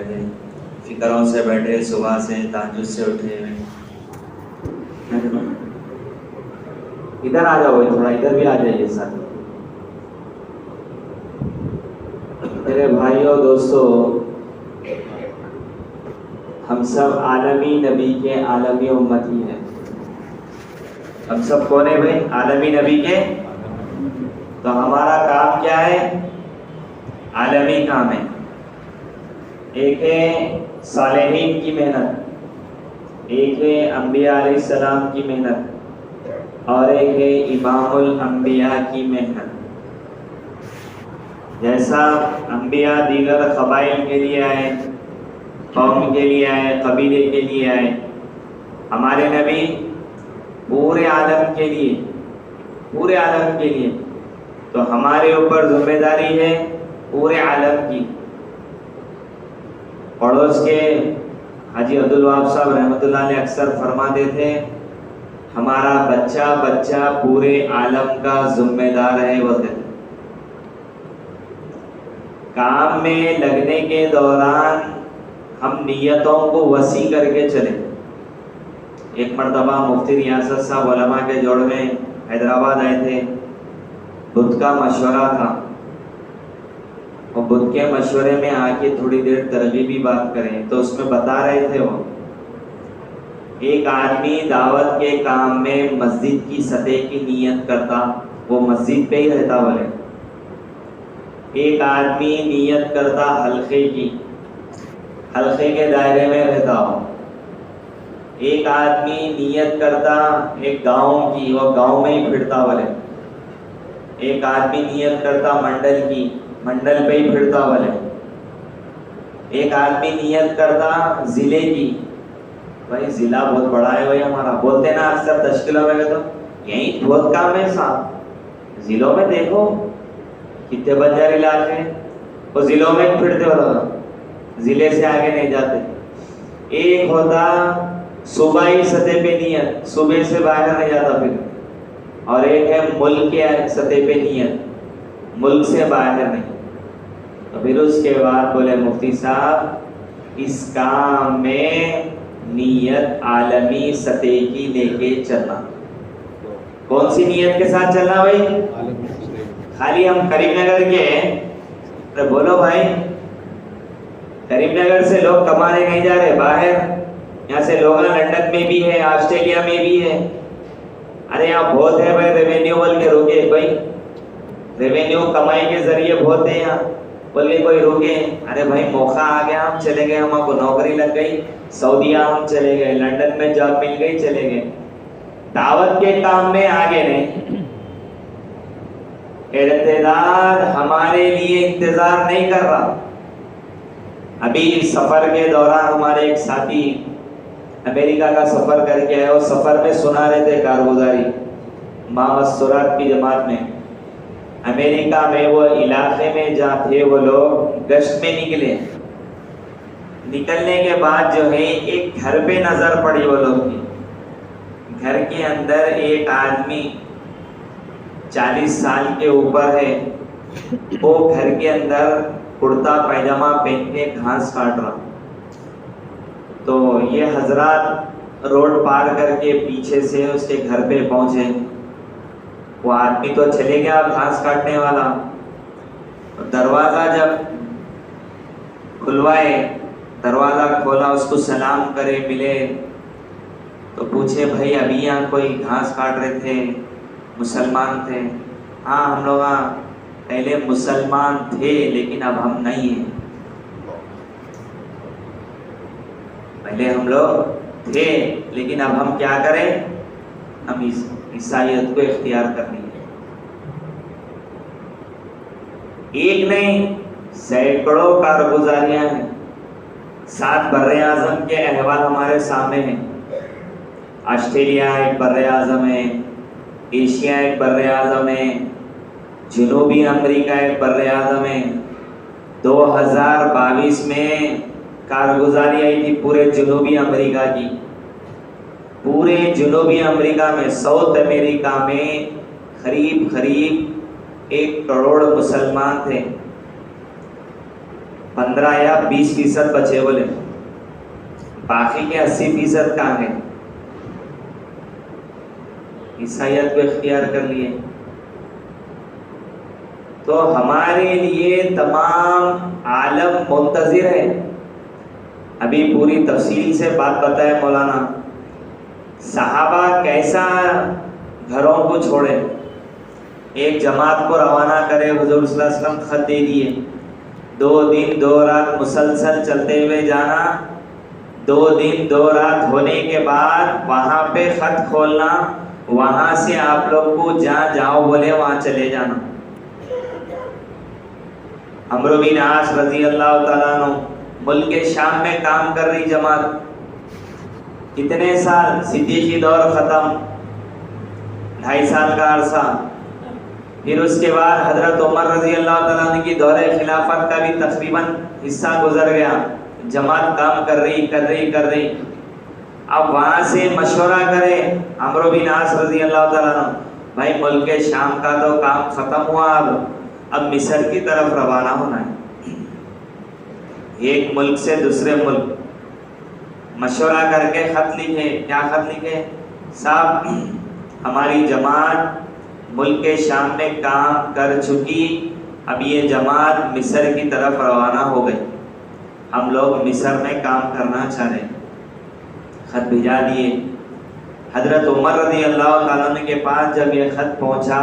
थे, फिक्रों से बैठे, सुबह से ताजुद से उठे हुए। इधर आ जाओ, थोड़ा इधर भी आ जाइए सर। मेरे भाइयों दोस्तों, हम सब आलमी नबी के आलमी उम्मती हैं। हम सब कौन है भाई? आलमी नबी के। तो हमारा काम क्या है? आलमी काम है। एक है सालेहीन की मेहनत, एक है अंबिया अलैहिस्सलाम की मेहनत, और एक है इमामुल अंबिया की मेहनत। जैसा अंबिया दीगर क़बाइल के लिए आए, कौम के लिए आए, कबीले के लिए आए, हमारे नबी पूरे आलम के लिए, पूरे आलम के लिए। तो हमारे ऊपर जिम्मेदारी है पूरे आलम की। पड़ोस के हाजी अब्दुल वहाब साहब रहमतुल्लाह अलैह अक्सर फरमाते थे, हमारा बच्चा बच्चा पूरे आलम का जिम्मेदार है। बोलते थे काम में लगने के दौरान हम नियतों को वसी करके चले। एक मरतबा मुफ्ती रियासत साहब उलमा के जोड़ में हैदराबाद आए थे, बुद्ध का मशवरा था, और बुद्ध के मशवरे में आके थोड़ी देर तरगीबी बात करें तो उसमें बता रहे थे वो, एक आदमी दावत के काम में मस्जिद की सतह की नियत करता, वो मस्जिद पे ही रहता। बोले एक आदमी नियत करता हल्के की, हल्के के दायरे में रहता हो। एक आदमी नियत करता एक गांव की, वो गांव में ही फिरता। बोले एक आदमी नियत करता मंडल की, मंडल पे ही फिरता। बोले एक आदमी नियत करता जिले की, भाई जिला बहुत बड़ा है भाई हमारा। बोलते ना अक्सर तश्कीलों में तो यही बहुत काम है साहब, जिलों में देखो कितने बंजर इलाके हैं, वो जिलों में फिरते हो, जिले से आगे नहीं जाते। एक होता सूबाई सतह पे नियत, सूबे से बाहर नहीं जाता फिर। और एक है मुल्क के सतह पे नियत, मुल्क से बाहर नहीं। तो फिर उसके बाद बोले मुफ्ती साहब, इस काम में नियत आलमी सतह की लेके चलना। कौन सी नियत के साथ चलना भाई? खाली हम करीमनगर के हैं तो बोलो भाई, करीमनगर से लोग कमाने नहीं जा रहे बाहर, यहाँ से लोग लंदन में भी है, ऑस्ट्रेलिया में भी है। अरे यहाँ बहुत है भाई, रेवेन्यू बोल के रुके भाई, रेवेन्यू कमाई के जरिए बहुत है यहाँ बोल के कोई रुके। अरे भाई मौका आ गया, हम चले गए, हमको नौकरी लग गई, सऊदीया हम चले गए, लंदन में जॉब मिल गई, चले गए। दावत के काम में आगे नहीं। इर्तिदाद हमारे लिए इंतजार नहीं कर रहा। अभी सफर के दौरान हमारे एक साथी अमेरिका का सफर करके आए, और सफर में सुना रहे थे कारगुजारी मामसूरात की जमात में। अमेरिका में वो इलाके में जहाँ थे वो लोग गश्त में निकले, निकलने के बाद जो है एक घर पे नजर पड़ी वो लोग की। घर के अंदर एक आदमी 40 साल के ऊपर है, वो घर के अंदर कुर्ता पैजामा पहन के घास काट रहा। तो ये हजरात रोड पार करके पीछे से उसके घर पे पहुंचे। वो आदमी तो चले गया घास काटने वाला। दरवाजा जब खुलवाए, दरवाजा खोला, उसको सलाम करे, मिले तो पूछे भाई अभी यहाँ कोई घास काट रहे थे, मुसलमान थे? हाँ हम लोग पहले मुसलमान थे लेकिन अब हम नहीं हैं। पहले हम लोग थे लेकिन अब हम क्या करें? हम ईसाईयत को इख्तियार करनी है। एक नहीं सैकड़ों कारगुजारियां हैं। 7 बर्रे आजम के अहवाल हमारे सामने हैं। ऑस्ट्रेलिया एक बर्रे आजम है, एशिया एक बर्रे आजम है, जनूबी अमेरिका एक बर्रे आजम है। 2022 में कारगुजारी आई थी पूरे जनूबी अमेरिका की। पूरे जनूबी अमेरिका में, साउथ अमेरिका में करीब 1 करोड़ मुसलमान थे। 15 या 20% बचे बोले, बाकी के 80% कहाँ गए? ईसाइयत को इख्तियार कर लिए। तो हमारे लिए तमाम आलम मुंतज़िर है। अभी पूरी तफसील से बात बताए मौलाना, सहाबा कैसा घरों को छोड़े, एक जमात को रवाना करे, हुजूर सल्लल्लाहु अलैहि वसल्लम खत दे दिए, 2 दिन 2 रात मुसलसल चलते हुए जाना, 2 दिन 2 रात होने के बाद वहाँ पे खत खोलना, वहाँ से आप लोग को जहाँ जाओ बोले वहाँ चले जाना। अम्र बिन आस रजी अल्लाह तआला अन्हु मुल्क शाम में काम कर रही जमात, कितने साल, सिद्दीकी दौर खत्म, 2.5 साल का अरसा। फिर उसके बाद हजरत उमर रजी अल्लाह तआला अन्हु की दौरे खिलाफत का भी तकरीबन हिस्सा गुजर गया, जमात काम कर रही। अब वहाँ से मशवरा करे अम्र बिन आस रजी अल्लाह तआला अन्हु, भाई मुल्क शाम का तो काम खत्म हुआ, अब मिस्र की तरफ रवाना होना है। एक मुल्क से दूसरे मुल्क मशवरा करके खत लिखे। क्या खत लिखे? साहब, हमारी जमात मुल्क शाम में काम कर चुकी, अब ये जमात मिस्र की तरफ रवाना हो गई, हम लोग मिस्र में काम करना चाह रहे। खत भिजा दिए। हजरत उमर रज़ी अल्लाह ताला अन्हु के पास जब ये खत पहुंचा,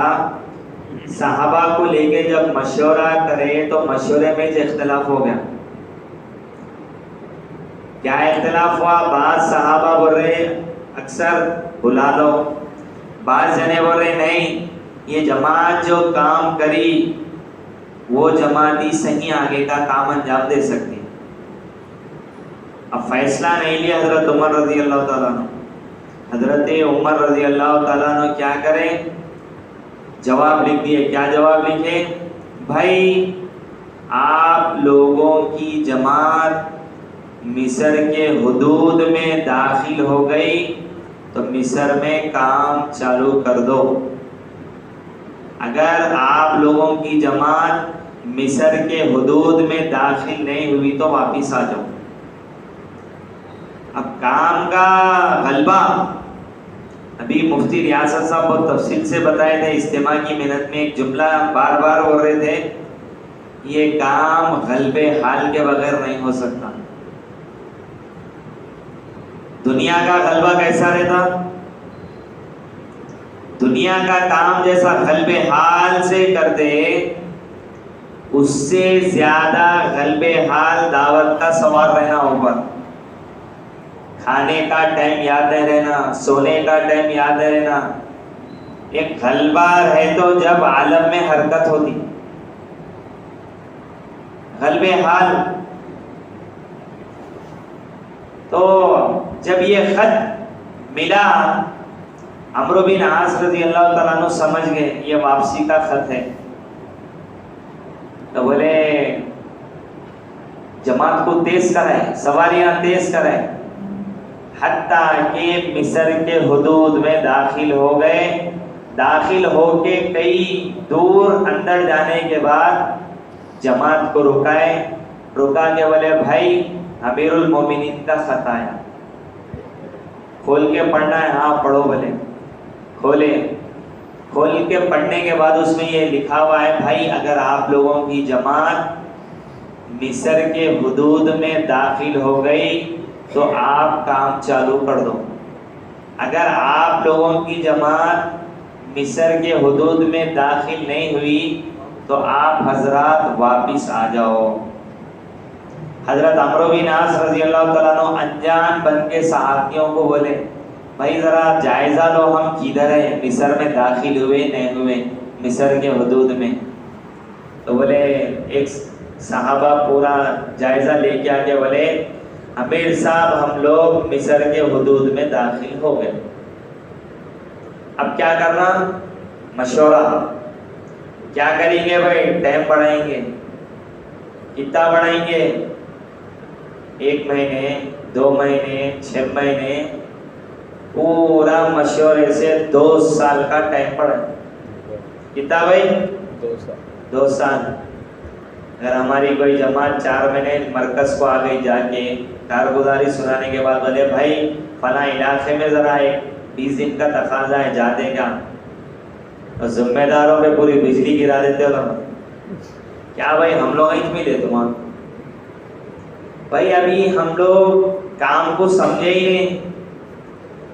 सहाबा को लेके जब मशवरा करे तो मशवरे में इख्तलाफ हो गया। क्या इख्तलाफ हुआ? बाद सहाबा बोल रहे अक्सर बुला लो, बाद जने बोल रहे नहीं, ये जमात जो काम करी वो जमात ही सही आगे का काम अंजाम दे सकती। अब फैसला नहीं लिया हजरत उमर रजी अल्लाह ताला अन्हु। हजरत उमर रजी अल्लाह ताला अन्हु क्या करें? जवाब लिख दिए। क्या जवाब लिखे? भाई, आप लोगों की जमात मिस्र के हुदूद में दाखिल हो गई तो मिस्र में काम चालू कर दो। अगर आप लोगों की जमात मिस्र के हुदूद में दाखिल नहीं हुई तो वापिस आ जाओ। अब काम का गलबा अभी मुफ्ती रियासत साहब बहुत तफसील से बताए थे। इज्तिमा की मेहनत में एक जुमला बार बार बोल रहे थे, ये काम गलबे हाल के बगैर नहीं हो सकता। दुनिया का गलबा कैसा रहता? दुनिया का काम जैसा गलबे हाल से करते, उससे ज्यादा गलबे हाल दावत का सवार रहना ऊपर। खाने का टाइम याद नहीं रहना, सोने का टाइम याद नहीं रहना। एक गलबा है तो जब आलम में हरकत होती, गलबे हाल। तो जब ये खत मिला, अम्र बिन आस रज़ी अल्लाह ताला अन्हु समझ गए ये वापसी का खत है। तो बोले जमात को तेज कराए, सवारियां तेज कराए, हत्ता के मिस्र के हुदूद में दाखिल हो गए। दाखिल होके कई दूर अंदर जाने के बाद जमात को रुका के बोले भाई अमीरुल मोमिनीन का खत आया, खोल के पढ़ना है? हाँ पढ़ो। बोले खोल के पढ़ने के बाद उसमें ये लिखा हुआ है, भाई अगर आप लोगों की जमात मिस्र के हुदूद में दाखिल हो गई तो आप काम चालू कर दो। अगर आप लोगों की जमात मिस्र के हुदूद में दाखिल नहीं हुई तो आप हजरात वापिस आ जाओ। हजरत अम्र बिन आस रज़ी अल्लाह ताला अन्हु अनजान बन के सहाबियों को बोले, भाई जरा जायजा लो, हम किधर है, मिस्र में दाखिल हुए नहीं हुए, मिस्र के हुदूद में। तो बोले एक सहाबा पूरा जायजा लेके आके बोले, अमीर साहब हम लोग मिस्र के हुदूद में दाखिल हो गए, अब क्या करना? मशवरा क्या करेंगे भाई? टाइम बढ़ाएंगे। कितना बढ़ाएंगे? 1 महीने, 2 महीने, 6 महीने, पूरा मशवरे से 2 साल का टाइम पड़ा। कितना भाई? 2 साल। 2 साल। अगर हमारी कोई जमात 4 महीने मरकज को आ गई, जाके कारगुजारी सुनाने के बाद बोले भाई फला इलाके में ज़रा एक 20 दिन का तकाजा है, जा देगा, और जिम्मेदारों पे पूरी बिजली गिरा देते हो ना, क्या भाई हम लोग ही मिले तुम? भाई अभी हम लोग काम को समझे ही नहीं,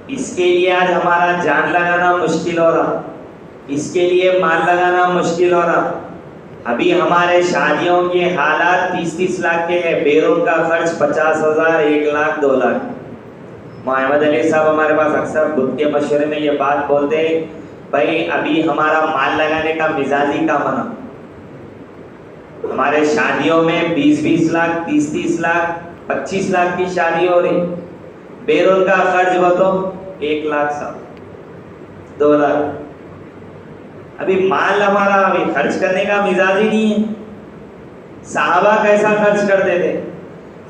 इसके लिए आज हमारा जान लगाना मुश्किल हो रहा, इसके लिए माल लगाना मुश्किल हो रहा। अभी हमारे शादियों के हालात 30-30 लाख के हैं, बेरों का खर्च 50,000, 1 लाख, 2 लाख। मोहम्मद अली साहब हमारे पास अक्सर बुद्ध के मशवरे में ये बात बोलते, भाई अभी हमारा माल लगाने का मिजाजी का बना, हमारे शादियों में 20-20 लाख, 30-30 लाख, 25 लाख की शादी हो रही, बेरों का खर्च बताओ 1 लाख साहब, 2 लाख। अभी माल हमारा अभी खर्च करने का मिजाज ही नहीं है। साहबा कैसा खर्च करते थे?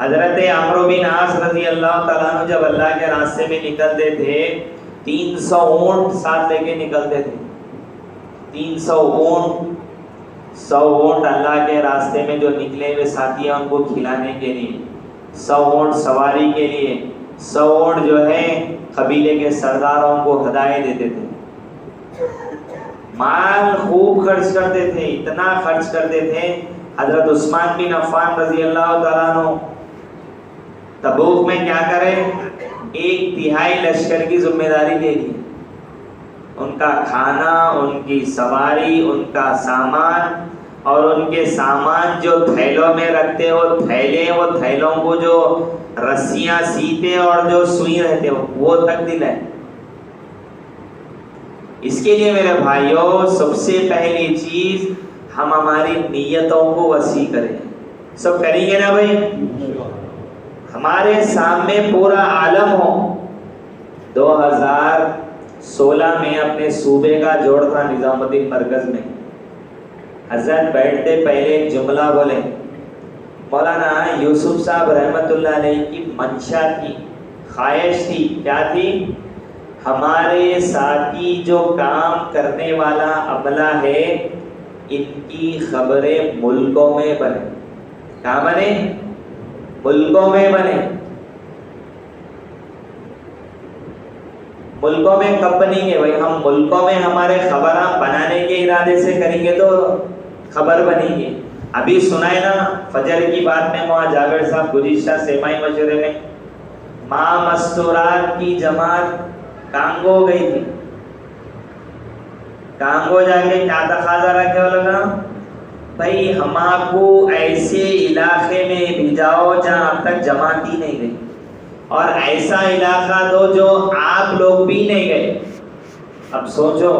हजरत अम्र बिन आस रजी अल्लाह तआला अन्हु जब अल्लाह के रास्ते में निकलते थे, 300 ऊंट साथ लेके निकलते थे। 300 ऊंट, 100 ऊंट अल्लाह के रास्ते में जो निकले हुए साथी हैं उनको खिलाने के लिए, 100 ऊंट सवारी के लिए, 100 ऊंट जो है कबीले के सरदारों को हदायत देते थे। माल खूब खर्च करते थे, इतना खर्च करते थे, हजरत उस्मान बिन अफ़्फ़ान रजी अल्लाह तआला अन्हु तबूक में क्या करें, 1/3 लश्कर की जिम्मेदारी ले ली। उनका खाना, उनकी सवारी, उनका सामान, और उनके सामान जो थैलों में रखते हो थैले, वो थैलों को जो रस्सियां सीते और जो सुई रहते हो वो तक दिलाए। इसके लिए मेरे भाइयों सबसे पहली चीज हम हमारी नीयतों को वसी करें। सब करेंगे ना भाई? हमारे सामने पूरा आलम हो। 2016 में अपने सूबे का जोड़ था निजामुद्दीन मरकज में। हजरत बैठते पहले एक जुमला बोले, मौलाना यूसुफ साहब रहमतुल्लाह अलैह की मंशा थी, ख्वाहिश थी, क्या थी? हमारे साथी जो काम करने वाला अमला है इनकी खबरें मुल्कों में बने। कहाँ बने? मुल्कों में बने। मुल्कों में कब बनेंगे भाई? हम मुल्कों में हमारे खबरां बनाने के इरादे से करेंगे तो खबर बनेगी। अभी सुनाए ना फजर की बात में वहाँ जावेद साहब गुज़िश्ता सेमाई मशवरे में माँ मस्तूरात की जमात कांगो गई थी। कांगो जाके क्या तकाजा रखे हो लगा, भाई हमाको ऐसे इलाके में भिजाओ जहाँ अब तक जमात ही नहीं गई, और ऐसा इलाका दो जो आप लोग भी नहीं गए। अब सोचो,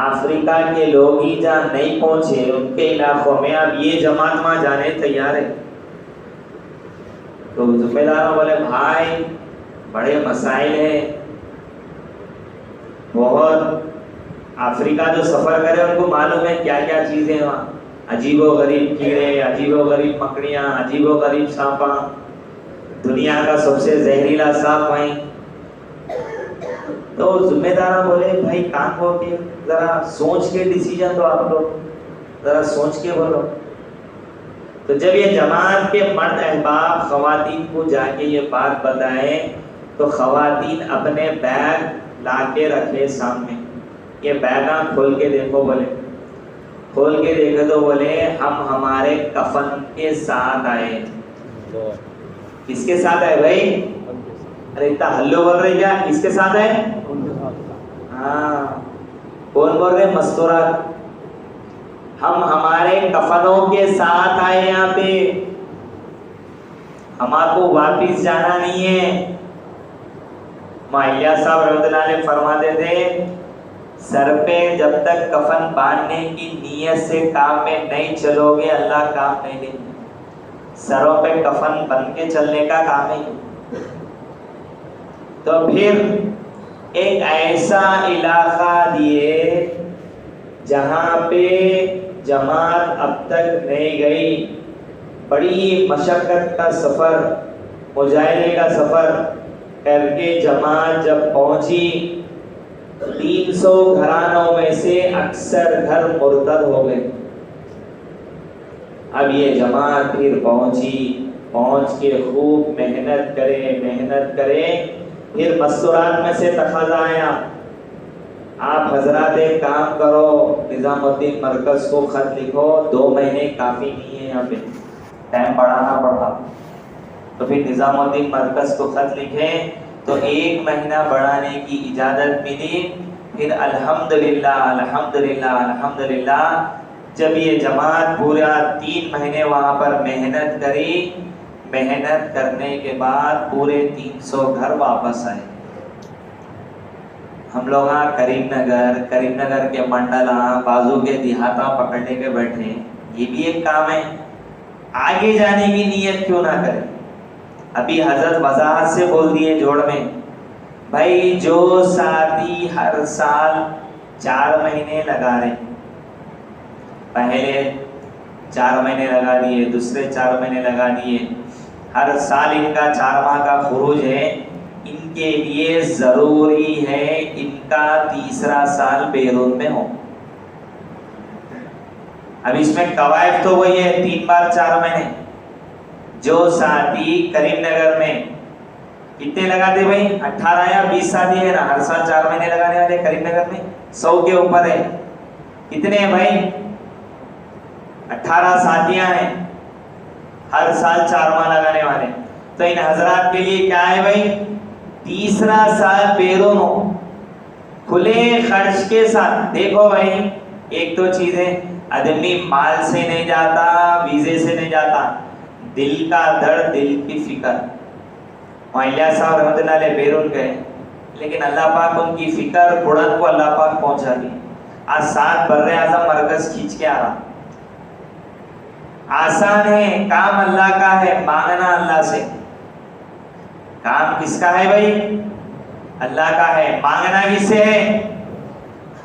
अफ्रीका के लोग ही जहाँ नहीं पहुंचे उनके इलाकों में अब ये जमात वहां जाने तैयार है। तो जिम्मेदारों बोले भाई बड़े मसाइल है, बहुत अफ्रीका जो सफर करे उनको मालूम है क्या क्या चीजें वहाँ, अजीबो गरीब कीड़े, अजीबो गरीब मकड़ियाँ, अजीबो गरीब सांपा, दुनिया का सबसे जहरीला सांप वहीं। तो जिम्मेदार बोले भाई काम हो के जरा सोच के डिसीजन दो, आप लोग जरा सोच के बोलो। तो जब ये जमात के मर्द अहबाब खवातीन को जाके ये बात बताए तो खवातीन अपने बैग लाके रखे सामने, ये बैगा खोल के देखो बोले, खोल के देखे तो बोले हम हमारे कफन के साथ आए। किसके साथ आए भाई? अरे इतना हल्लो बोल रहे क्या? किसके साथ है? हाँ, कौन बोल रहे? मस्तूरात। हम हमारे कफनों के साथ आए यहाँ पे, हमारे वापिस जाना नहीं है। माहिया साहब रहमतुल्लाह अलैह फरमाते थे, सर पे जब तक कफन बांधने की नीयत से काम में नहीं चलोगे अल्लाह काम नहीं देंगे। सरों पे कफन बन के चलने का काम है। तो फिर एक ऐसा इलाका दिए जहाँ पे जमात अब तक नहीं गई, बड़ी मशक्कत का सफ़र, मुजाहिदे का सफ़र करके जमात जब पहुँची, 300 घरानों में से अक्सर घर मुर्तद हो गए। अब ये जमात फिर पहुंची, पहुंच के खूब मेहनत करे, फिर मस्तूरात में से तकाजा आया, आप हजरात एक काम करो, निजामुद्दीन मरकज को खत लिखो, 2 महीने काफी नहीं है, यहाँ पे टाइम बढ़ाना पड़ा। तो फिर निजामुद्दीन मरकज को खत लिखे तो 1 महीना बढ़ाने की इजाजत मिली। फिर अल्हम्दुलिल्लाह अल्हम्दुलिल्लाह अल्हम्दुलिल्लाह जब ये जमात पूरा 3 महीने वहां पर मेहनत करी, मेहनत करने के बाद पूरे 300 घर वापस आए। हम लोग करीमनगर के मंडला बाजू के देहाता पकड़ने के बैठे, ये भी एक काम है, आगे जाने की नीयत क्यों ना करें। अभी हजरत वजाहत से बोल दिए जोड़ में, भाई जो साथी हर साल 4 महीने लगा रहे, पहले 4 महीने लगा दिए, दूसरे 4 महीने लगा दिए, हर साल इनका 4 माह का खुरूज है, इनके लिए जरूरी है इनका तीसरा साल बैरून में हो। अब इसमें कवायद तो वही है 3 बार 4 महीने। जो साथी करीमनगर में कितने लगाते भाई, 18 या 20 साथी है ना, हर साल 4 महीने लगाने वाले करीमनगर में 100 के ऊपर है। कितने हैं भाई, 18 साथियां हैं, हर साल 4 माह लगाने वाले। तो इन हजरात के लिए क्या है भाई, तीसरा साल बैरून हो, खुले खर्च के साथ। देखो भाई, एक तो चीज है, आदमी माल से नहीं जाता, वीजे से नहीं जाता, दिल का दर्द, दिल की फिक्र। मौलिया साहब रहमतुल्लाह अलैह बैरून गए, लेकिन अल्लाह पाक उनकी फिक्र बुढ़न को अल्लाह पाक पहुंचा दी। आज 7 बर्रे आजम मरकज खींच के आ रहा। आसान है, काम अल्लाह का है, मांगना अल्लाह से। काम किसका है भाई, अल्लाह का है, मांगना किससे है।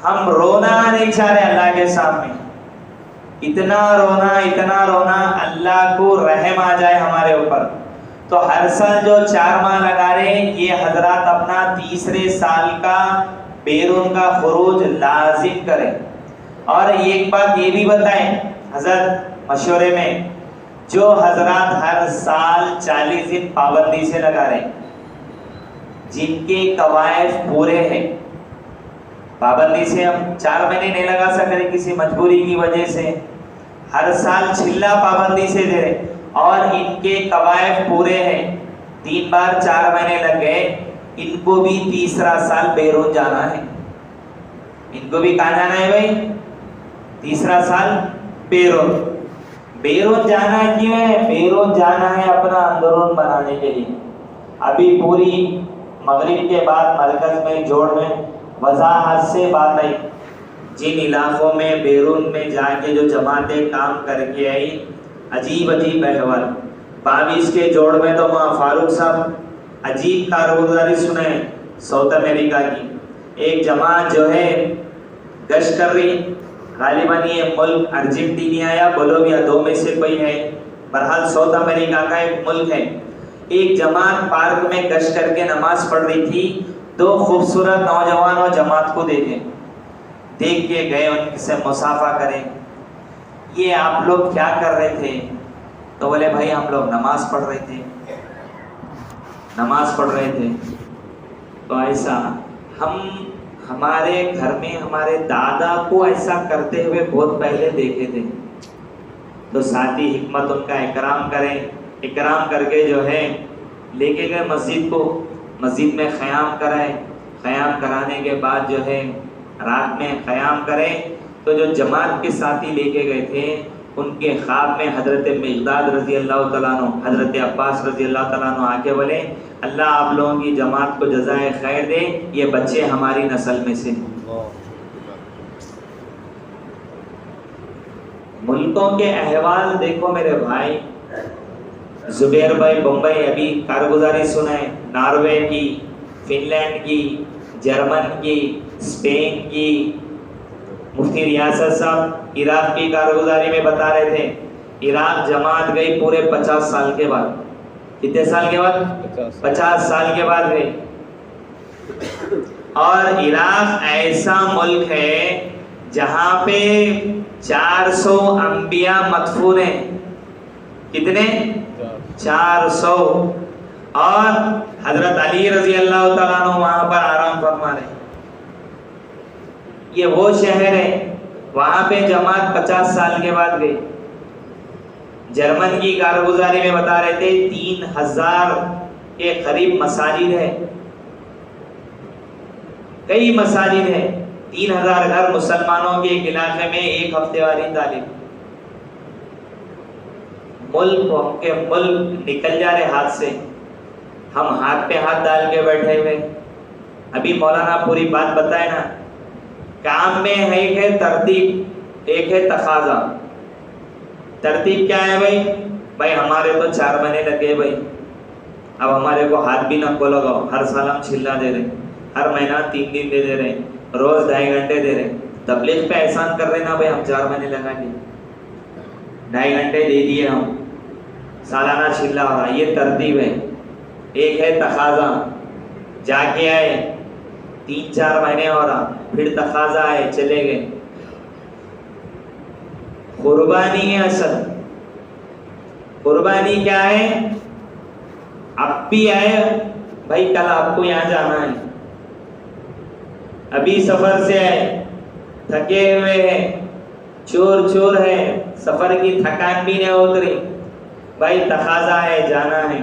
हम रोना नहीं चाह रहे अल्लाह के सामने, इतना रोना अल्लाह को रहम आ जाए हमारे ऊपर। तो हर साल जो 4 माह लगा रहे, ये हजरात अपना तीसरे साल का बैरून का खुरूज लाजिम करें। और एक बात ये भी बताएं हजरत मशवरे में, जो हजरात हर साल 40 दिन पाबंदी से लगा रहे, जिनके कवायद पूरे हैं, पाबंदी से हम 4 महीने नहीं लगा सकते किसी मजबूरी की वजह से, हर साल छिल्ला पाबंदी से दे रहे और इनके कवायद पूरे हैं, 3 बार 4 महीने लग गए, इनको भी तीसरा साल बैरून जाना है। इनको भी कहाँ जाना है भाई, तीसरा साल बैरून। बैरून जाना क्यों है, बैरून जाना है अपना अंदरून बनाने के लिए। अभी पूरी मगरिब के बाद मरकज में जोड़ में वजाहत से बात आई, जिन इलाकों में बैरून में जाके जो जमातें काम करके आई, अजीब अजीब अहवाल। 22 के जोड़ में तो वहाँ फारूक साहब अजीब कारगुजारी सुने साउथ अमेरिका की। एक जमात जो है गश्त कर रही, गालिबन ये मुल्क अर्जेंटीना या बोलोविया, 2 में से कोई है, बहरहाल साउथ अमेरिका का एक मुल्क है। एक जमात पार्क में गश्त करके नमाज पढ़ रही थी, 2 खूबसूरत नौजवान और जमात को देख के गए, उनसे मुसाफा करें, ये आप लोग क्या कर रहे थे। तो बोले भाई हम लोग नमाज पढ़ रहे थे। तो ऐसा हम हमारे घर में हमारे दादा को ऐसा करते हुए बहुत पहले देखे थे। तो साथी हिकमत उनका इकराम करें, इकराम करके जो है लेके गए मस्जिद को, मस्जिद में ख़याम कराए, ख़याम कराने के बाद जो है रात में क़याम करें। तो जो जमात के साथी लेके गए थे, उनके ख्वाब में हज़रत मिक़दाद रज़ी अल्लाह तआला अन्हु, हज़रत अब्बास रज़ी अल्लाह तआला अन्हु आके बोले, अल्लाह आप लोगों की जमात को जज़ाए खैर दे, ये बच्चे हमारी नस्ल में से। मुल्कों के अहवाल देखो मेरे भाई। जुबैर भाई बम्बई अभी कारगुजारी सुनाए, नॉर्वे की, फिनलैंड की, जर्मन की, स्पेन की। मुफ्ती रियासत साहब इराक की कारगुजारी में बता रहे थे, इराक जमात गई पूरे 50 साल के बाद। कितने साल के बाद, 50 साल के बाद गई। और इराक ऐसा मुल्क है जहाँ पे 400 अंबिया मदफून है। कितने? 400। और हजरत अली रजी अल्लाह तआला अन्हु वहां पर आराम फरमा रहे। ये वो शहर है, वहां पे जमात 50 साल के बाद गई। जर्मन की कारगुजारी में बता रहे थे 3000 के करीब मसाजिद है, कई मसाजिद है, 3000 घर मुसलमानों के एक इलाके में एक हफ्ते वाली तालीम। मुल्क के मुल्क निकल जा रहे हाथ से, हम हाथ पे हाथ डाल के बैठे हुए। अभी मौलाना पूरी बात बताए ना, काम में है एक है तरतीब, एक है तकाजा। तरतीब क्या है भाई? भाई हमारे तो 4 महीने लगे भाई, अब हमारे को हाथ भी ना को लगाओ, हर साल हम छिल्ला दे रहे, हर महीना 3 दिन दे रहे, रोज 2.5 घंटे दे रहे। तबलीग पे एहसान कर रहे ना भाई, हम 4 महीने लगाएंगे, 2.5 घंटे दे दिए हम, सालाना छिल्ला हो रहा। ये तरतीब है। एक है तकाजा, जाके आए 3-4 महीने हो रहा, फिर तकाजा आए चले गए। कुर्बानी है असल। कुर्बानी क्या है? अब भी आए भाई, कल आपको यहाँ जाना है, अभी सफर से आए, थके हुए हैं, चोर चोर है, सफर की थकान भी नहीं उतरी, भाई तकाजा है, जाना है।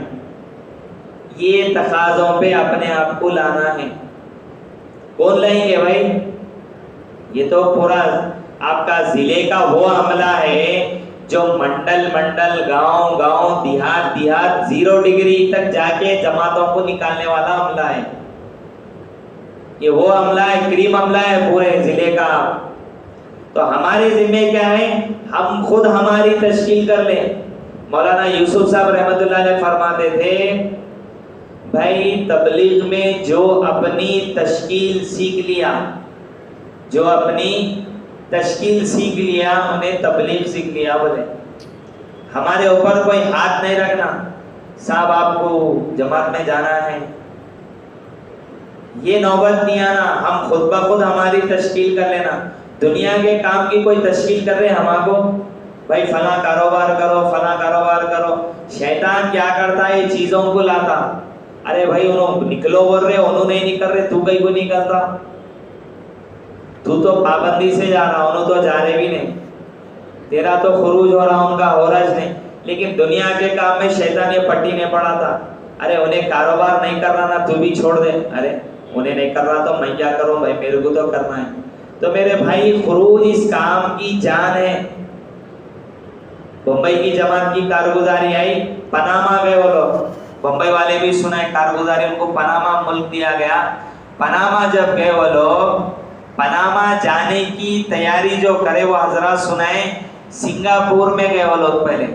ये तकाजों पे अपने आप को लाना है। कौन लाएंगे भाई? ये तो पूरा आपका जिले का वो अमला है जो मंडल मंडल, गांव गांव, देहात देहात, 0 डिग्री तक जाके जमातों को निकालने वाला अमला है। ये वो अमला है, क्रीम अमला है पूरे जिले का। तो हमारे जिम्मे क्या है? हम खुद हमारी तश्कील कर लें। मौलाना यूसुफ साहब रहमतुल्लाह अलैह फरमाते थे, भाई तबलीग में जो अपनी तश्कील सीख लिया, जो अपनी तश्कील सीख लिया, उन्हें तबलीग सीख लिया। बोले हमारे ऊपर कोई हाथ नहीं रखना, साहब आपको जमात में जाना है, ये नौबत नहीं आना। हम खुद ब खुद हमारी तश्कील कर लेना। दुनिया के काम की कोई तश्कील कर रहे हमको, भाई फला कारोबार करो, फला कारोबार करो। शैतान क्या करता है? चीजों को लाता, अरे भाई उन्होंने निकलो बोल रहे, उन्होंने नहीं निकल रहे, तू कहीं को नहीं करता, तू तो पाबंदी से जा रहा, उन्होंने तो जा रहे भी नहीं, तेरा तो खुरूज हो रहा, उनका हो रहा नहीं। लेकिन दुनिया के काम में शैतान ये पट्टी नहीं पड़ा था, अरे उन्हें कारोबार नहीं कर रहा ना, तू भी छोड़ दे, अरे उन्हें नहीं कर रहा तो मैं क्या करूं भाई, मेरे को तो करना है। तो मेरे भाई खुरूज इस काम की जान है। बम्बई की जमात की कारगुजारी आई, पनामा गए वो लोग, बम्बई वाले भी सुना है कारगुजारी, उनको पनामा मुल्क दिया गया। पनामा जब गए वो लोग, पनामा जाने की तैयारी जो करे वो हजरत सुनाए, सिंगापुर में गए वो लोग। पहले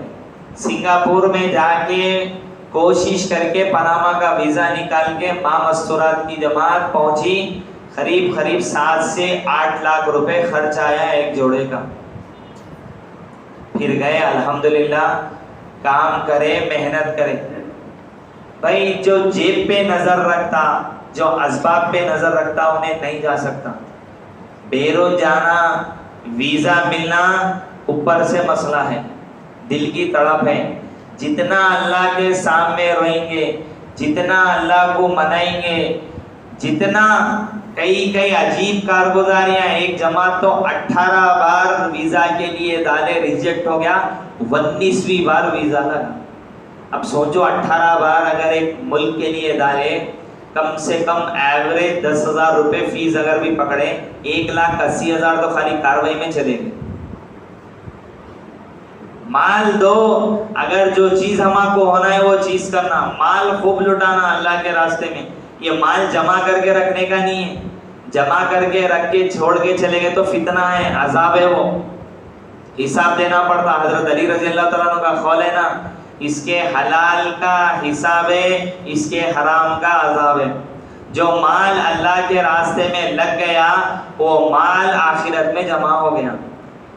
सिंगापुर में जाके कोशिश करके पनामा का वीजा निकाल के मां मस्तूरात की जमात पहुंची। करीब 7 से 8 लाख रुपए खर्च आया एक जोड़े का। फिर गए, अल्हम्दुलिल्लाह काम करे, मेहनत करे। भाई जो जेब पे नजर रखता, जो असबाब पे नजर रखता, उन्हें नहीं जा सकता। बैरून जाना, वीजा मिलना ऊपर से मसला है, दिल की तड़प है। जितना अल्लाह के सामने रोएंगे, जितना अल्लाह को मनाएंगे, जितना कई अजीब कारगुजारियां। एक जमात तो 18 बार वीजा के लिए डाले, रिजेक्ट हो गया, 19वीं बार वीजा लगा। अब सोचो 18 बार अगर एक मुल्क के लिए डाले, कम से कम एवरेज 10,000 रुपए फीस अगर भी पकड़े, 1,80,000 तो खाली कार्रवाई में चलेंगे। माल दो, अगर जो चीज हमको होना है वो चीज करना, माल खूब लुटाना अल्लाह के रास्ते में। ये माल जमा करके रखने का नहीं है, जमा करके रख के छोड़ के चले गए तो फितना है, अजाब है, वो हिसाब देना पड़ता। हजरत अली रजी अल्लाह तआला अन्हु का कौल है ना, इसके हलाल का हिसाब है, इसके हराम का अजाब है। जो माल अल्लाह के रास्ते में लग गया वो माल आखिरत में जमा हो गया।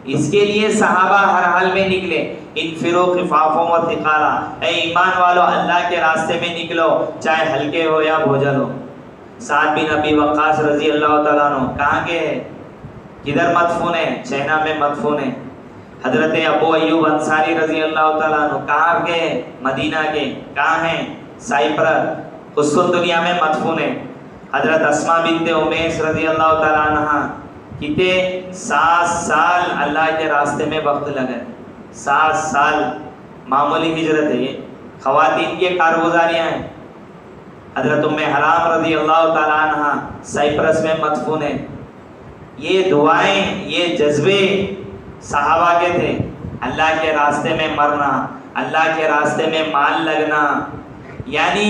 इसके लिए सहाबा हर हाल में निकले, इनफिरो खिफाफों व थिकाला, ऐ ईमान वालों अल्लाह के रास्ते में निकलो, चाहे हल्के हो या भोजन हो। साद बिन अबी वक्कास रजी अल्लाह तआला अन्हु कहाँ के है, किधर मदफून है? चाइना में मदफून है। हजरत अबू अय्यूब अंसारी रजी अल्लाह ताला अन्हु कहाँ के? मदीना के। कहाँ हैं? साइप्रस। उसको दुनिया में मदफून है। हजरत अस्मा बिन्ते उमैस रजी अल्लाह ताला अन्हा कितने 7 साल अल्लाह के रास्ते में वक्त लगे। 7 साल मामूली हिजरत है ये। खवातीन की कारगुजारियाँ हैं। हजरत उम्मे हराम रजी अल्लाह ताला अन्हा साइप्रस में मदफून है। ये दुआएं, ये जज्बे सहाबा के थे। अल्लाह के रास्ते में मरना, अल्लाह के रास्ते में माल लगना, यानी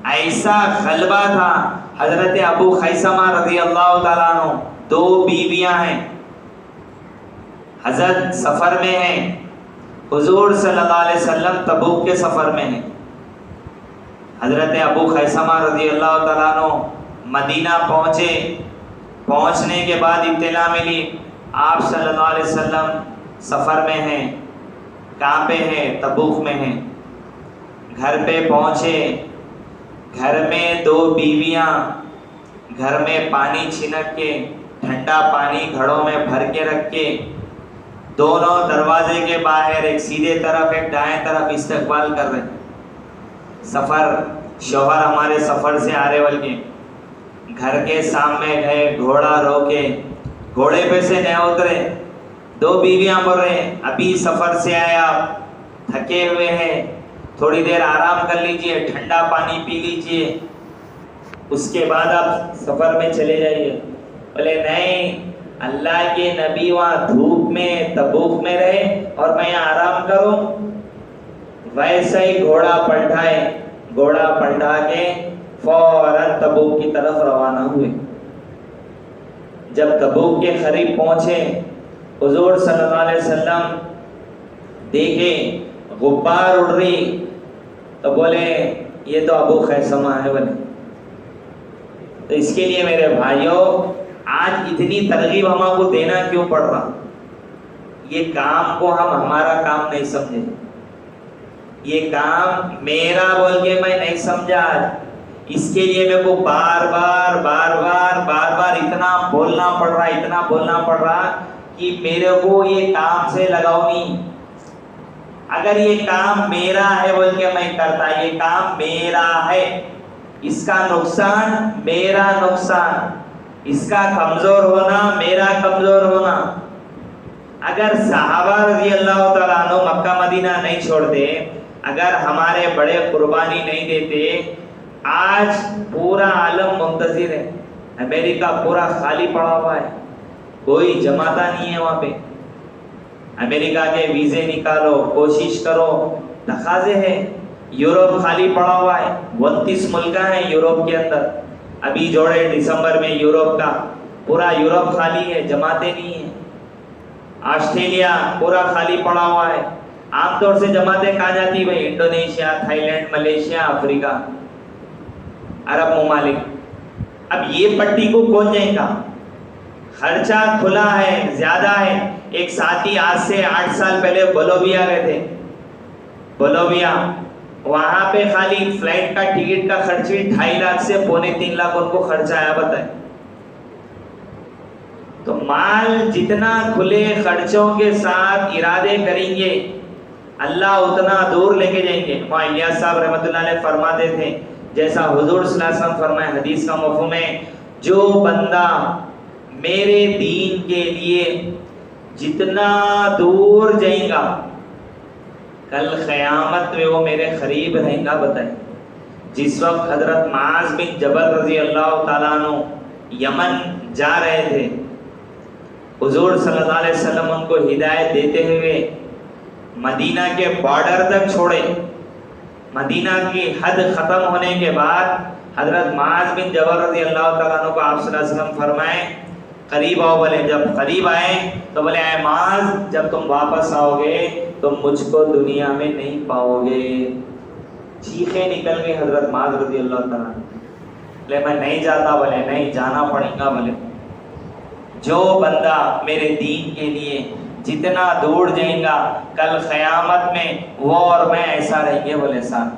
ऐसा गलबा था। हजरत अबू खैसमा रजी अल्लाह ताला अन्हु 2 बीवियां हैं, हजरत सफर में हैं। हुजूर सल्लल्लाहु अलैहि वसल्लम तबूक के सफर में हैं। हजरत अबू खैसमा रजी अल्लाह ताला अन्हु मदीना पहुंचे। पहुंचने के बाद इत्तला मिली आप सल्लल्लाहु अलैहि वसल्लम सफ़र में हैं। कहाँ पे हैं? तबूक में हैं। घर पे पहुँचे। घर में 2 बीवियाँ घर में पानी छिनक के, ठंडा पानी घड़ों में भर के रख के, दोनों दरवाजे के बाहर एक सीधे तरफ एक दाएं तरफ इस्तकबाल कर रहे। सफ़र, शौहर हमारे सफ़र से आ रहे बल्कि घर के सामने गए, घोड़ा रोके, घोड़े पे से नहीं उतरे। 2 बीवियां बोल रहे अभी सफ़र से आए आप, थके हुए हैं, थोड़ी देर आराम कर लीजिए, ठंडा पानी पी लीजिए, उसके बाद आप सफ़र में चले जाइए। बोले नहीं, अल्लाह के नबी वहाँ धूप में तबूक में रहे और मैं यहाँ आराम करूँ। वैसा ही घोड़ा पलटाए, घोड़ा पलटा के फौरन तबूक की तरफ रवाना हुए। जब तबूक के करीब पहुंचे, हुजूर सल्लल्लाहु अलैहि वसल्लम देखे गुब्बार उड़ रही, तो बोले ये तो अबू खैसमा है। बोले तो इसके लिए मेरे भाइयों, आज इतनी तरगीब हमको देना क्यों पड़ रहा? ये काम को हम हमारा काम नहीं समझे, ये काम मेरा बोल के मैं नहीं समझा। आज इसके लिए मेरे को बार बार इतना बोलना पड़ रहा, इतना बोलना पड़ रहा कि मेरे को ये काम से लगाव नहीं। अगर ये काम मेरा है बोल के मैं करता, ये काम मेरा है, इसका नुकसान मेरा नुकसान, इसका कमजोर होना मेरा कमजोर होना। अगर सहाबा रज़ी अल्लाह तआला अन्हु मक्का मदीना नहीं छोड़ते, अगर हमारे बड़े कुर्बानी नहीं देते, आज पूरा आलम मुंतजिर है। अमेरिका पूरा खाली पड़ा हुआ है, कोई जमाता नहीं है वहाँ पे। अमेरिका के वीजे निकालो, कोशिश करो, तकाजे हैं। यूरोप खाली पड़ा हुआ है, 32 मुल्क हैं यूरोप के अंदर। अभी जोड़े दिसंबर में यूरोप का, पूरा यूरोप खाली है, जमाते नहीं है। ऑस्ट्रेलिया पूरा खाली पड़ा हुआ है। आमतौर से जमातें कहाँ जाती है भाई? इंडोनेशिया, थाईलैंड, मलेशिया, अफ्रीका, अरब ममालिक। अब ये पट्टी को कौन जाएगा? खर्चा खुला है, ज्यादा है। एक साथी आज से 8 साल पहले बोलोविया गए थे। बोलोविया, वहां पे खाली फ्लाइट का टिकट का खर्च भी 2.5 लाख से 2.25 लाख उनको खर्चा आया, बताए। तो माल जितना खुले खर्चों के साथ इरादे करेंगे, अल्लाह उतना दूर लेके जाएंगे। वहाँ इलियास साहब रहमतुल्लाह अलैह फरमाते थे, जैसा हुजूर सल्लल्लाहु अलैहि वसल्लम फरमाए, हदीस का मफ़हूम है, जो बंदा मेरे दीन के लिए जितना दूर जाएगा, कल क़यामत में वो मेरे करीब रहेगा। बताए, जिस वक्त हजरत मुआज़ बिन जबल रज़ी अल्लाह ताला अन्हु यमन जा रहे थे, हुजूर सल्लल्लाहु अलैहि वसल्लम उनको हिदायत देते हुए मदीना के बॉर्डर तक छोड़े। मदीना की हद ख़त्म होने के बाद हजरत मुआज़ बिन जबल रज़ी अल्लाह ताला अन्हु को आप सल्लल्लाहु अलैहि वसल्लम फरमाए, करीब आओ। बोले जब करीब आए तो बोले, ऐ मुआज़, जब तुम वापस आओगे तो मुझको दुनिया में नहीं पाओगे। चीखें निकल गई हजरत मुआज़ रज़ी अल्लाह ताला। बोले मैं नहीं जाता। बोले नहीं, जाना पड़ेगा। बोले जो बंदा मेरे दीन के लिए जितना दूर जाएगा, कल क़यामत में वो और मैं ऐसा रहेंगे। बोले साहब,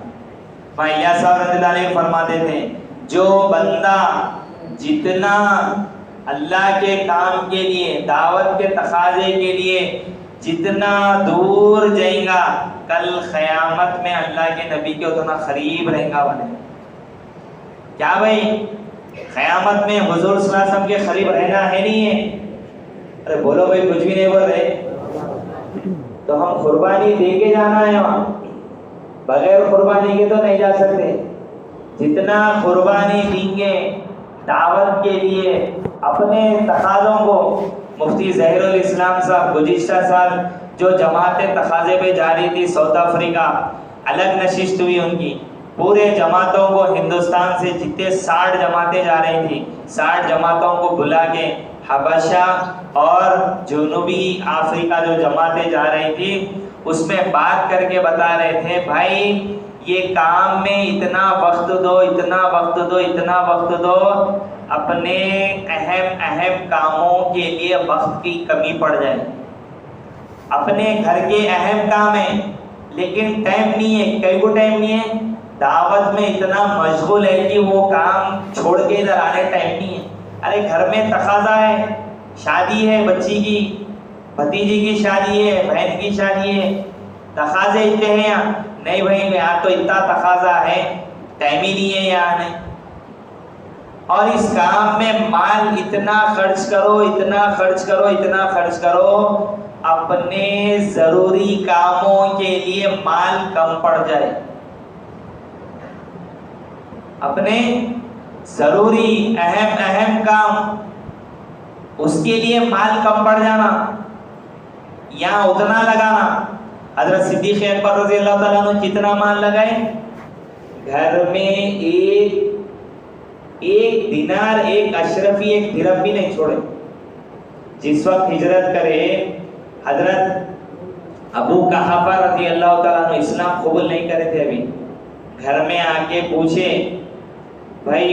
इलियास साहब रज़ियल्लाहु अन्हु फरमाते थे, जो बंदा जितना अल्लाह के काम के लिए, दावत के तकाजे के लिए जितना दूर जाएगा कल क़यामत में अल्लाह के नबी के उतना करीब रहेगा बने। क्या भाई क़यामत में हुजूर सल्लल्लाहु अलैहि वसल्लम के करीब रहना है नहीं है? अरे बोलो भाई, कुछ भी नहीं बोल रहे। तो हम कुर्बानी दे के जाना है वहाँ, बगैर कुर्बानी के तो नहीं जा सकते। जितना कुर्बानी देंगे दावत के लिए अपने तकाज़ों को, मुफ्ती ज़हीरुल इस्लाम साहब गुज़िश्ता साल जो जमातें तकाज़े पे जा रही थी साउथ अफ्रीका, अलग नशिस्त हुई उनकी, पूरे जमातों को हिंदुस्तान से जितने 60 जमातें जा रही थी, 60 जमातों को बुला के हबशा और जनूबी अफ्रीका जो जमातें जा रही थी उसमें बात करके बता रहे थे, भाई ये काम में इतना वक्त दो, इतना वक्त दो, इतना वक्त दो, अपने अहम अहम कामों के लिए वक्त की कमी पड़ जाए। अपने घर के अहम काम है लेकिन टाइम नहीं है। कई को टाइम नहीं है, दावत में इतना मशगूल है कि वो काम छोड़ के इधर आने टाइम नहीं है। अरे घर में तकाजा है, शादी है, बच्ची की, भतीजी की शादी है, बहन की शादी है, तकाजे इतने हैं यहाँ नहीं भाई, यहाँ तो इतना तकाजा है, टाइम ही नहीं है यहाँ नहीं। और इस काम में माल इतना खर्च करो, इतना खर्च करो, इतना खर्च करो, अपने जरूरी कामों के लिए माल कम पड़ जाए। अपने जरूरी अहम अहम काम उसके लिए माल कम पड़ जाना, यहाँ उतना लगाना। हजरत सिद्दीक़ अकबर रज़ी अल्लाह ताला अन्हु कितना माल लगाए? घर में एक दिनार, एक अशरफी, एक दिरहम भी नहीं छोड़े। जिस वक्त हिजरत करे हजरत अबू कहाफा रज़ी अल्लाह ताला अन्हु इस्लाम कबूल नहीं करे थे अभी, घर में आके पूछे, भाई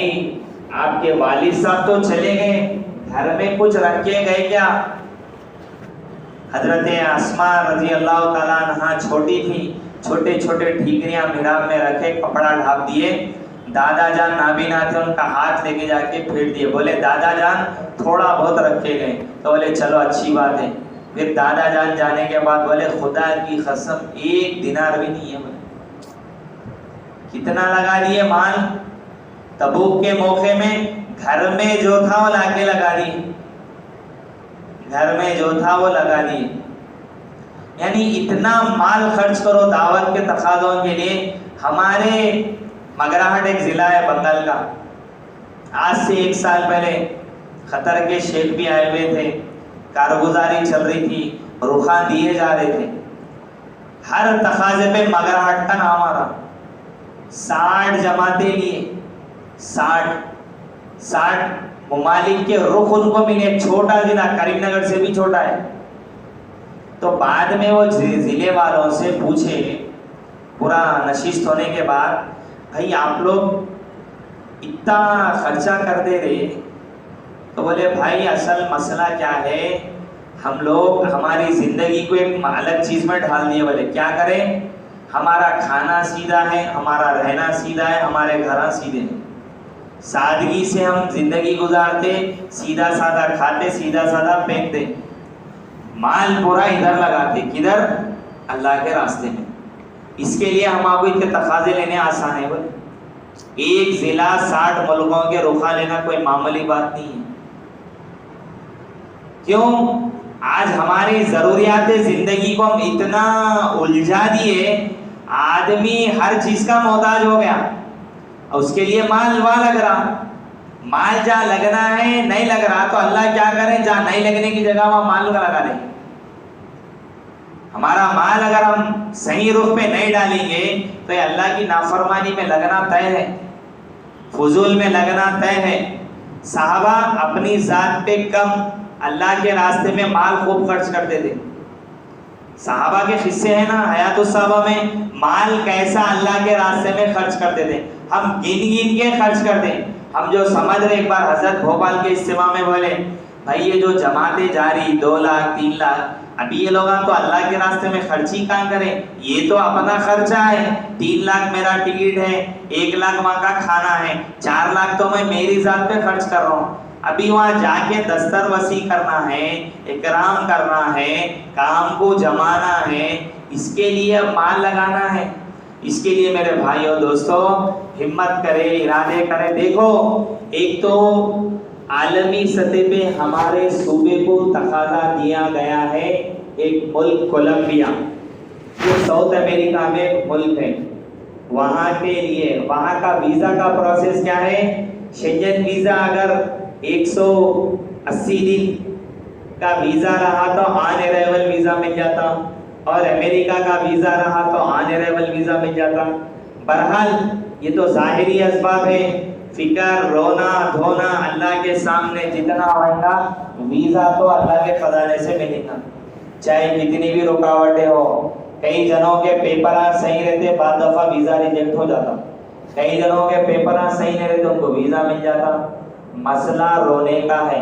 आपके वालिद साहब तो चले गए, घर में कुछ रखे गए क्या? हजरत अस्मा रजी अल्लाह ताला अन्हा छोटी थी, छोटे छोटे ठीकरियां मिहराब में रखे, कपड़ा ढाप दिए। दादा जान नाबीना थे, उनका हाथ लेके जाके फेर दिए, बोले दादा जान थोड़ा बहुत रखे गए। तो बोले चलो अच्छी बात है। फिर दादा जान जाने के बाद बोले खुदा की कसम एक दिनार भी नहीं है। कितना लगा दिए माल? तबूक के मौके में घर में जो था वो लाके लगा दिए, घर में जो था वो लगा दिए। यानी इतना माल खर्च करो दावत के तकाज़ों के लिए। हमारे मगराहट एक ज़िला है बंगाल का, आज से 1 साल पहले खतर के शेख भी आए हुए थे, कारगुजारी चल रही थी, रुखा दिए जा रहे थे। हर तकाज़े पे मगराहट का नाम आ रहा। 60 जमाते लिए, 60 ममालिक के रुख उनको मिले। छोटा जिला करीमनगर से भी छोटा है। तो बाद में वो जिले वालों से पूछे, पूरा नशिस्त होने के बाद, भाई आप लोग इतना खर्चा कर दे रहे? तो बोले भाई असल मसला क्या है, हम लोग हमारी ज़िंदगी को एक अलग चीज़ में ढाल दिए। बोले क्या करें? हमारा खाना सीधा है, हमारा रहना सीधा है, हमारे घर सीधे हैं। सादगी से हम जिंदगी गुजारते, सीधा साधा खाते, सीधा साधा फेंकते, माल पूरा इधर लगाते। किधर? अल्लाह के रास्ते में। इसके लिए हम आपको इतने तकाजे लेने आसान है? बोले एक जिला 60 मुल्कों के रुखा लेना कोई मामूली बात नहीं है। क्यों? आज हमारी जरूरियात जिंदगी को हम इतना उलझा दिए, आदमी हर चीज का मोहताज हो गया। उसके लिए माल वहां लग रहा, माल जहाँ लगना है नहीं लग रहा, तो अल्लाह क्या करे, जहाँ नहीं लगने की जगह वहां माल लगा दे। हमारा माल अगर हम सही रुख पे नहीं डालेंगे तो ये अल्लाह की नाफरमानी में लगना तय है, फजूल में लगना तय है। साहबा अपनी जात पे कम, अल्लाह के रास्ते में माल खूब खर्च करते थे। साहबा के किस्से हैं ना हयातुस साहबा में, माल कैसा अल्लाह के रास्ते में खर्च करते थे। हम गिन गिन के खर्च करते। हम जो समझ रहे, एक बार हजरत भोपाल के इज्तिमा में बोले, भाई ये जो जमातें जा रही 2 लाख 3 लाख, अभी ये लोग तो अल्लाह के रास्ते में खर्ची कहाँ करें? ये तो अपना खर्चा है। 3 लाख मेरा टिकट है, 1 लाख वहाँ का खाना है, 4 लाख तो मैं मेरी जात पे खर्च कर रहा हूँ। अभी वहां जाके दस्तर वसी करना है, इकराम करना है, काम को जमाना है, इसके लिए अब माल लगाना है। इसके लिए मेरे भाई और दोस्तों हिम्मत करें, इरादे करें। देखो एक तो आलमी सतह पे हमारे सूबे को तकाजा दिया गया है, एक मुल्क कोलंबिया जो साउथ अमेरिका में मुल्क है, वहां के लिए वहां का वीजा का प्रोसेस क्या है? शेंजन वीजा अगर 180 दिन का वीजा रहा तो ऑन अराइवल वीजा मिल जाता, और अमेरिका का वीजा रहा तो ऑन अराइवल वीजा मिल जाता। बहरहाल ये तो जाहिरी असबाब है, फिकर रोना धोना अल्लाह के सामने जितना होगा वीजा तो अल्लाह के खजाने से मिलेगा, चाहे कितनी भी रुकावटें हो। कई जनों के पेपर सही रहते, बाद दफा वीजा रिजेक्ट हो जाता, कई जनों के पेपर सही नहीं रहते, उनको वीजा मिल जाता। मसला रोने का है,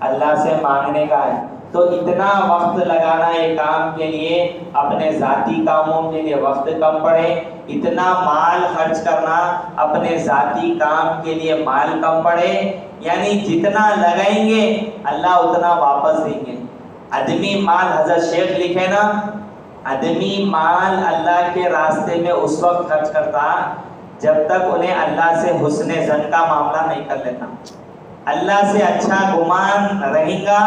अल्लाह से मांगने का है। तो इतना वक्त लगाना एक काम के लिए, अपने जाती कामों के लिए वक्त कम पड़े, इतना माल खर्च करना अपने जाती काम के लिए माल कम पड़े, यानी जितना लगाएंगे अल्लाह उतना वापस देंगे। आदमी माल, हजरत शेख लिखे ना, आदमी माल अल्लाह के रास्ते में उस वक्त खर्च करता जब तक उन्हें अल्लाह से हुस्ने जन का मामला नहीं कर लेता। अल्लाह से अच्छा गुमान रहेगा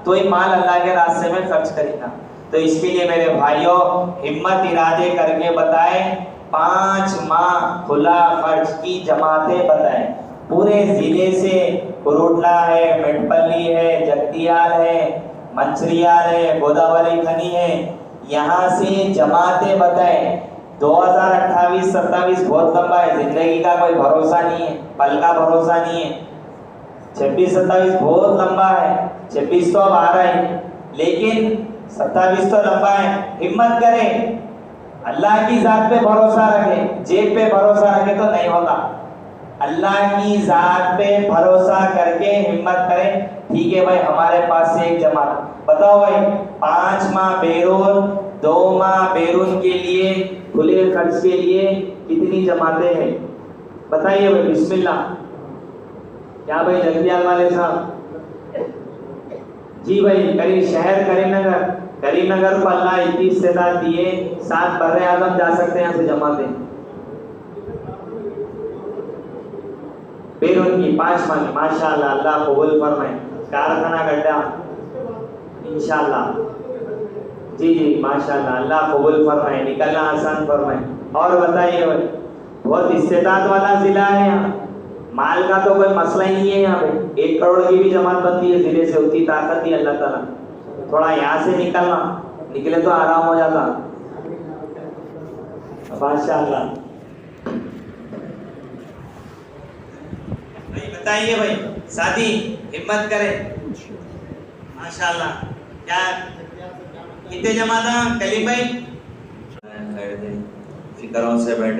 तो ही माल अल्लाह के रास्ते में खर्च करेगा। तो इसके लिए मेरे भाइयों हिम्मत इरादे करके बताएं, 5 माह खुला खर्च की जमातें बताएं। पूरे जिले से कुरुटला है, मेटपल्ली है, जगतियाल है, मंचरियाल है, गोदावरी खनी है, यहाँ से जमातें बताएं। 2028-27 बहुत लंबा है, जिंदगी का कोई भरोसा नहीं है, पल का भरोसा नहीं है। 26-27 बहुत लंबा है, 26 तो अब आ रहा है, लेकिन 27 तो लंबा है। हिम्मत करें, अल्लाह की जात पे भरोसा रखें, जेब पे भरोसा रखें तो नहीं होगा। अल्लाह की जात पे भरोसा करके हिम्मत करें। ठीक है भाई, हमारे पास से एक जमात बताओ भाई, 5 माह बैरून, 2 माह बैरून के लिए खुले खर्च के लिए कितनी जमातें हैं बताइए भाई, बिस्मिल्लाह। क्या भाई जगतियाल वाले साहब? जी भाई, करीब शहर करीमनगर को अल्लाह इतनी इस्तेदाद दिए, 7 बर्रे आजम जा सकते हैं यहाँ से जमातें बैरून की 5 माह की। माशाअल्लाह, अल्लाह कबूल फरमाए। कारखाना गड्ढा इंशाअल्लाह, जी जी माशाअल्लाह, अल्लाह कबूल फरमाए, निकलना आसान फरमाए। और बताइए भाई, बहुत इस्तेदाद वाला जिला है यहाँ, माल का तो कोई मसला ही नहीं है यहाँ पे। 1 करोड़ की भी जमात बनती है जिले से, उतनी ताकत ही अल्लाह ताला। थोड़ा यहाँ से निकले तो आराम हो जाता। माशाअल्लाह भाई, बताइए भाई, साथी हिम्मत करें। माशाअल्लाह, क्या कितने जमा था कलीम भाई? फिक्रों से बैठे